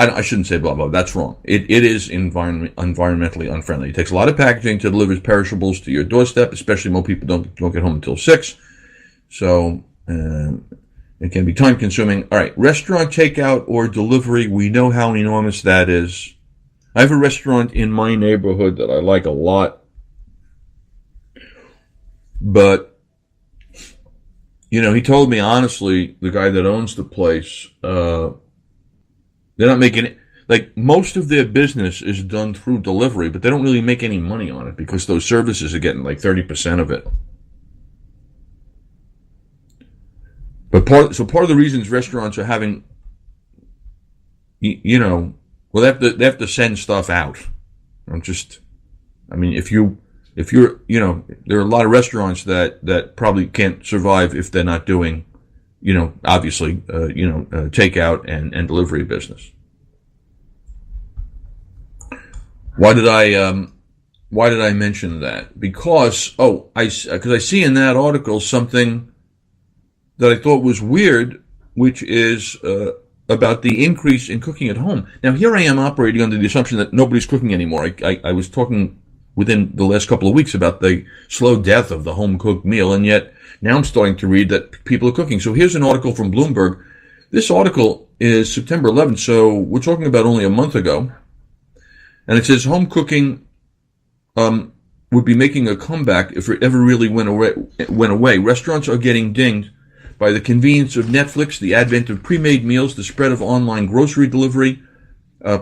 I shouldn't say blah, blah, that's wrong. It is environmentally unfriendly. It takes a lot of packaging to deliver perishables to your doorstep, especially most people don't get home until 6. So, it can be time consuming. All right, restaurant takeout or delivery, we know how enormous that is. I have a restaurant in my neighborhood that I like a lot. But, you know, he told me honestly, the guy that owns the place, they're not making it, like most of their business is done through delivery, but they don't really make any money on it because those services are getting like 30% of it. But part of the reasons restaurants are having, you know, well, they have to send stuff out. If you're, you know, there are a lot of restaurants that probably can't survive if they're not doing, you know, obviously, takeout and delivery business. Why did I mention that? Because I see in that article something that I thought was weird, which is about the increase in cooking at home. Now, here I am operating under the assumption that nobody's cooking anymore. I was talking within the last couple of weeks about the slow death of the home-cooked meal, and yet now I'm starting to read that people are cooking. So here's an article from Bloomberg. This article is September 11th, so we're talking about only a month ago. And it says home cooking would be making a comeback if it ever really went away. Restaurants are getting dinged by the convenience of Netflix, the advent of pre-made meals, the spread of online grocery delivery,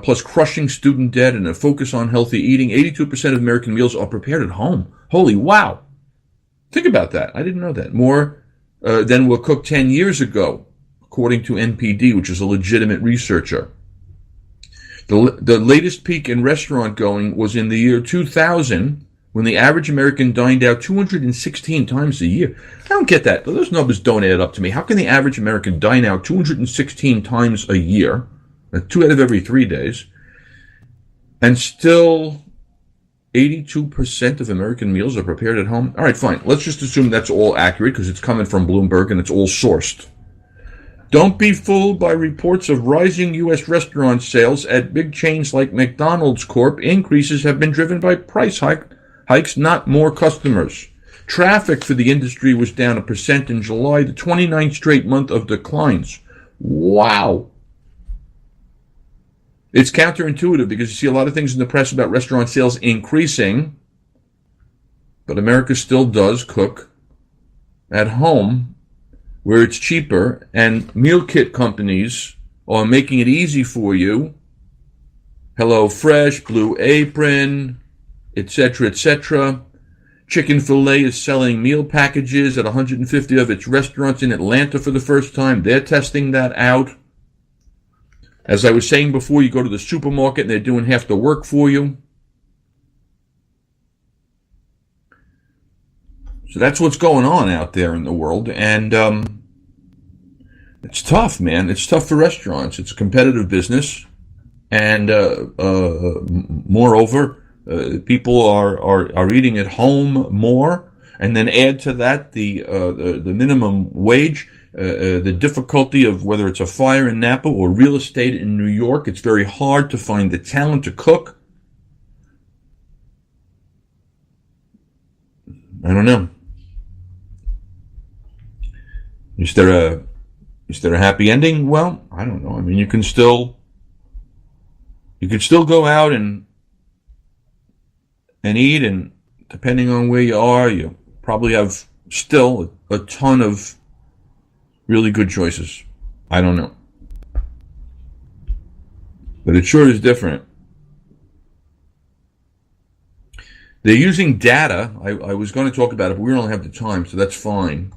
plus crushing student debt and a focus on healthy eating. 82% of American meals are prepared at home. Holy wow. Think about that. I didn't know that. More than were cooked 10 years ago, according to NPD, which is a legitimate researcher. The latest peak in restaurant going was in the year 2000, when the average American dined out 216 times a year. I don't get that. Those numbers don't add up to me. How can the average American dine out 216 times a year, 2 out of every 3 days, and still 82% of American meals are prepared at home? All right, fine. Let's just assume that's all accurate because it's coming from Bloomberg and it's all sourced. Don't be fooled by reports of rising U.S. restaurant sales at big chains like McDonald's Corp. Increases have been driven by price hikes, not more customers. Traffic for the industry was down 1% in July, the 29th straight month of declines. Wow. It's counterintuitive because you see a lot of things in the press about restaurant sales increasing, but America still does cook at home where it's cheaper, and meal kit companies are making it easy for you. HelloFresh, Blue Apron, etc., etc. Chick-fil-A is selling meal packages at 150 of its restaurants in Atlanta for the first time. They're testing that out. As I was saying before, you go to the supermarket and they're doing half the work for you. So that's what's going on out there in the world. And it's tough, man. It's tough for restaurants. It's a competitive business. And moreover, people are eating at home more. And then add to that the minimum wage, the difficulty of whether it's a fire in Napa or real estate in New York. It's very hard to find the talent to cook. I don't know. Is there a happy ending? Well, I don't know. I mean, you can still go out and eat, and depending on where you are, you probably have still a ton of really good choices. I don't know. But it sure is different They're using data. I was going to talk about it, but we don't have the time, so that's fine.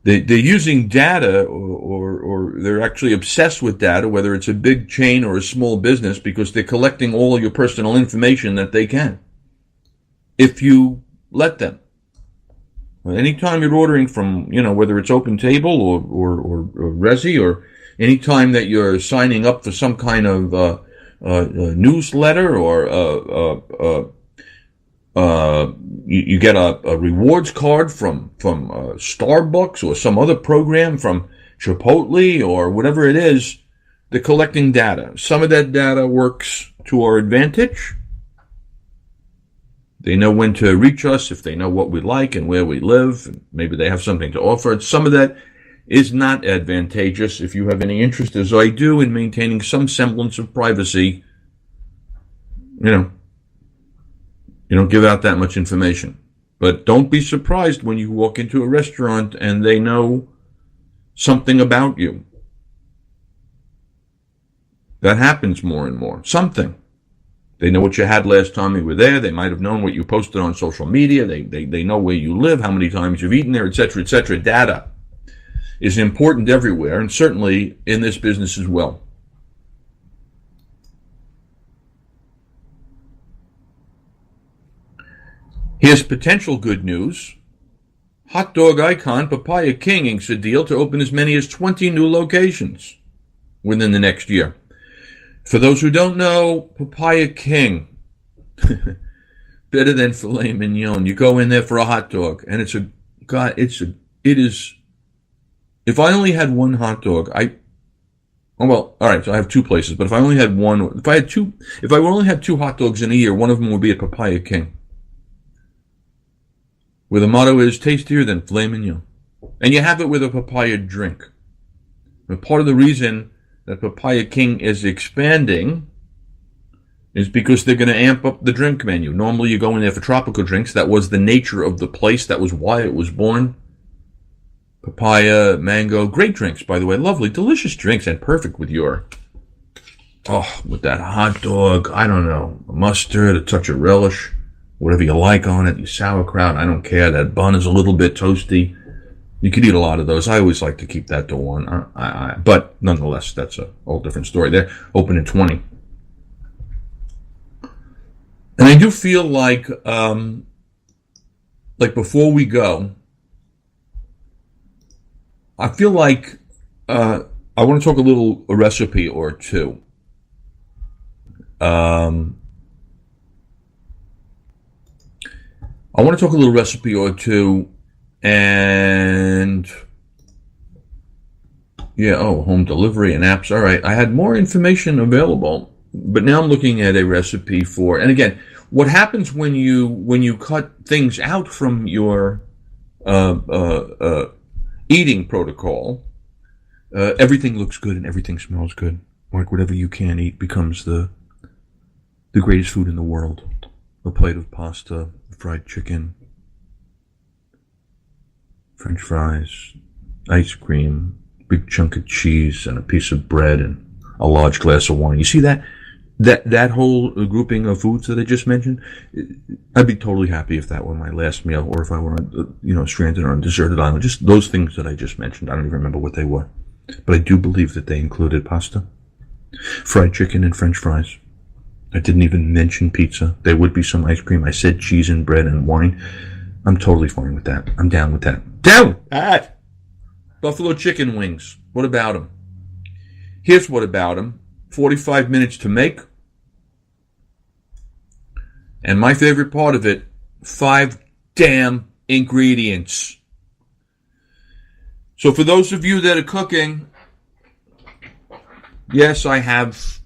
They're using data, or they're actually obsessed with data, whether it's a big chain or a small business, because they're collecting all your personal information that they can, if you let them. Anytime you're ordering from, whether it's Open Table or Resy, or anytime that you're signing up for some kind of newsletter, or you get a rewards card from Starbucks or some other program from Chipotle or whatever it is, they're collecting data. Some of that data works to our advantage. They know when to reach us if they know what we like and where we live. And maybe they have something to offer. Some of that is not advantageous. If you have any interest, as I do, in maintaining some semblance of privacy, you don't give out that much information. But don't be surprised when you walk into a restaurant and they know something about you. That happens more and more. Something. They know what you had last time you were there. They might have known what you posted on social media. They know where you live, how many times you've eaten there, etc., etc. Data is important everywhere, and certainly in this business as well. Here's potential good news. Hot dog icon Papaya King inks a deal to open as many as 20 new locations within the next year. For those who don't know, Papaya King, better than filet mignon. You go in there for a hot dog, and it is. If I only had one hot dog, all right, so I have two places, but if I only had one, if I only had two hot dogs in a year, one of them would be at Papaya King, where the motto is tastier than filet mignon. And you have it with a papaya drink. And part of the reason that Papaya King is expanding is because they're going to amp up the drink menu. Normally you go in there for tropical drinks. That was the nature of the place. That was why it was born. Papaya, mango, great drinks, by the way. Lovely, delicious drinks, and perfect with with that hot dog, I don't know, mustard, a touch of relish, whatever you like on it, your sauerkraut, I don't care. That bun is a little bit toasty. You could eat a lot of those. I always like to keep that to one. But nonetheless, that's a whole different story. They're open at 20. And I do feel like before we go, I feel like I want to talk a recipe or two. I want to talk a little recipe or two, and home delivery and apps. All right, I had more information available, but now I'm looking at a recipe for, and again, what happens when you cut things out from your eating protocol, everything looks good and everything smells good. Like whatever you can eat becomes the greatest food in the world. A plate of pasta, fried chicken, French fries, ice cream, big chunk of cheese, and a piece of bread, and a large glass of wine. You see that whole grouping of foods that I just mentioned? I'd be totally happy if that were my last meal, or if I were, stranded on a deserted island. Just those things that I just mentioned. I don't even remember what they were, but I do believe that they included pasta, fried chicken, and French fries. I didn't even mention pizza. There would be some ice cream. I said cheese and bread and wine. I'm totally fine with that. I'm down with that. Down! Buffalo chicken wings. What about them? Here's what about them. 45 minutes to make. And my favorite part of it, 5 damn ingredients. So for those of you that are cooking, yes, I have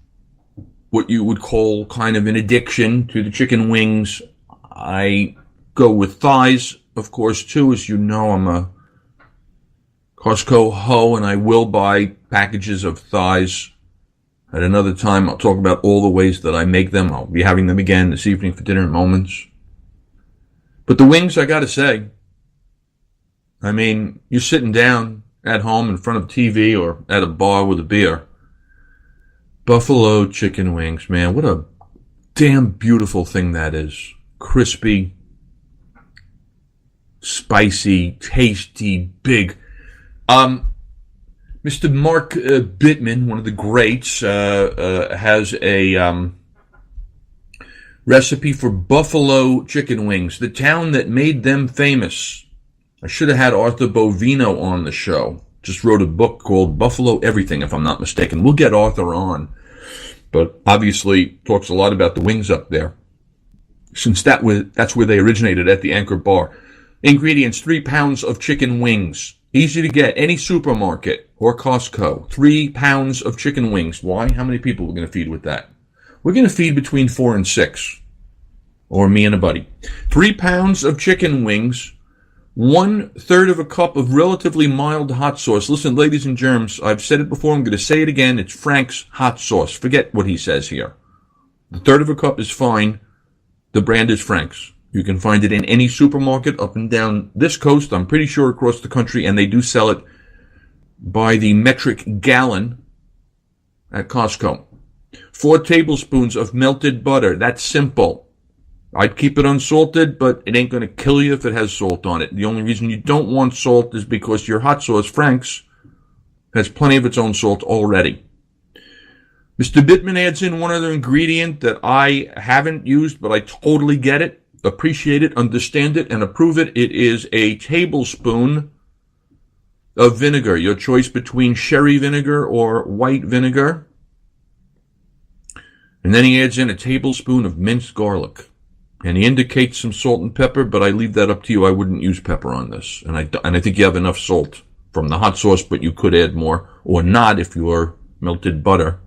what you would call kind of an addiction to the chicken wings. I go with thighs, of course, too. As you know, I'm a Costco hoe, and I will buy packages of thighs. At another time, I'll talk about all the ways that I make them. I'll be having them again this evening for Dinner at Moments. But the wings, I gotta say, I mean, you're sitting down at home in front of TV or at a bar with a beer. Buffalo chicken wings, man, what a damn beautiful thing that is. Crispy, spicy, tasty, big. Mr. Mark Bittman, one of the greats, has a recipe for buffalo chicken wings, the town that made them famous. I should have had Arthur Bovino on the show. Just wrote a book called Buffalo Everything, if I'm not mistaken. We'll get Arthur on. But obviously talks a lot about the wings up there, since that's where they originated, at the Anchor Bar. Ingredients: 3 pounds of chicken wings. Easy to get, any supermarket or Costco. 3 pounds of chicken wings. Why? How many people are we going to feed with that? We're going to feed between 4 and 6. Or me and a buddy. 3 pounds of chicken wings. 1/3 of a cup of relatively mild hot sauce. Listen, ladies and germs, I've said it before, I'm going to say it again. It's Frank's hot sauce. Forget what he says here. The 1/3 of a cup is fine. The brand is Frank's. You can find it in any supermarket up and down this coast. I'm pretty sure across the country, and they do sell it by the metric gallon at Costco. 4 tablespoons of melted butter. That's simple. I'd keep it unsalted, but it ain't going to kill you if it has salt on it. The only reason you don't want salt is because your hot sauce, Frank's, has plenty of its own salt already. Mr. Bittman adds in one other ingredient that I haven't used, but I totally get it, appreciate it, understand it, and approve it. It is a tablespoon of vinegar. Your choice between sherry vinegar or white vinegar. And then he adds in a tablespoon of minced garlic. And he indicates some salt and pepper, but I leave that up to you. I wouldn't use pepper on this. And I think you have enough salt from the hot sauce, but you could add more, or not if your melted butter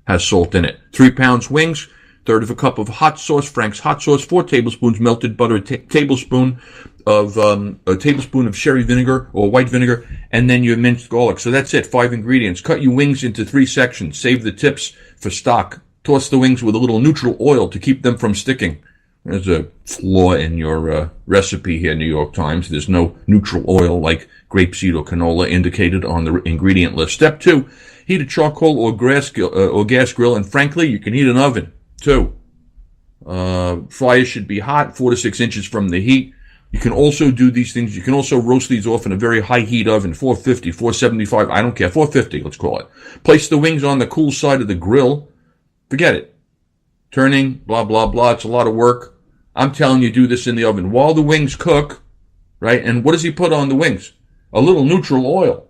has salt in it. 3 pounds wings, 1/3 of a cup of hot sauce, Frank's hot sauce, 4 tablespoons melted butter, a tablespoon of sherry vinegar or white vinegar, and then your minced garlic. So that's it, 5 ingredients. Cut your wings into 3 sections. Save the tips for stock. Toss the wings with a little neutral oil to keep them from sticking. There's a flaw in your recipe here, New York Times. There's no neutral oil like grapeseed or canola indicated on the ingredient list. Step 2, heat a charcoal or gas grill, and frankly, you can heat an oven too. Fire should be hot, 4 to 6 inches from the heat. You can also do these things. You can also roast these off in a very high heat oven, 450, 475, I don't care, 450, let's call it. Place the wings on the cool side of the grill. Forget it. Turning, blah, blah, blah. It's a lot of work. I'm telling you, do this in the oven while the wings cook, right? And what does he put on the wings? A little neutral oil.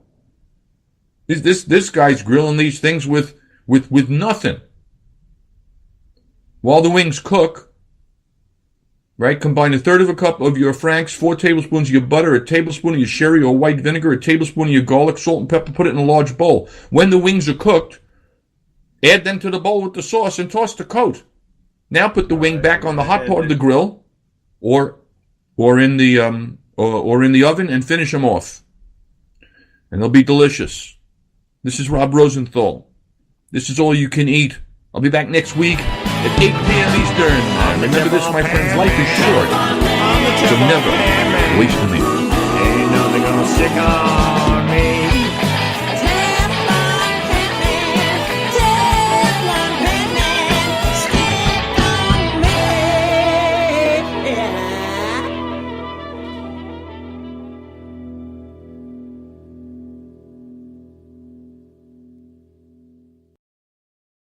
This guy's grilling these things with nothing. While the wings cook, right? Combine 1/3 of a cup of your Frank's, 4 tablespoons of your butter, a tablespoon of your sherry or white vinegar, a tablespoon of your garlic, salt, and pepper. Put it in a large bowl. When the wings are cooked, add them to the bowl with the sauce and toss the coat. Now put the wing back on the hot part of the grill, or in the oven, and finish them off. And they'll be delicious. This is Rob Rosenthal. This is All You Can Eat. I'll be back next week at 8 p.m. Eastern. Remember this, my friends, life is short, so never waste a minute. Ain't nothing gonna stick on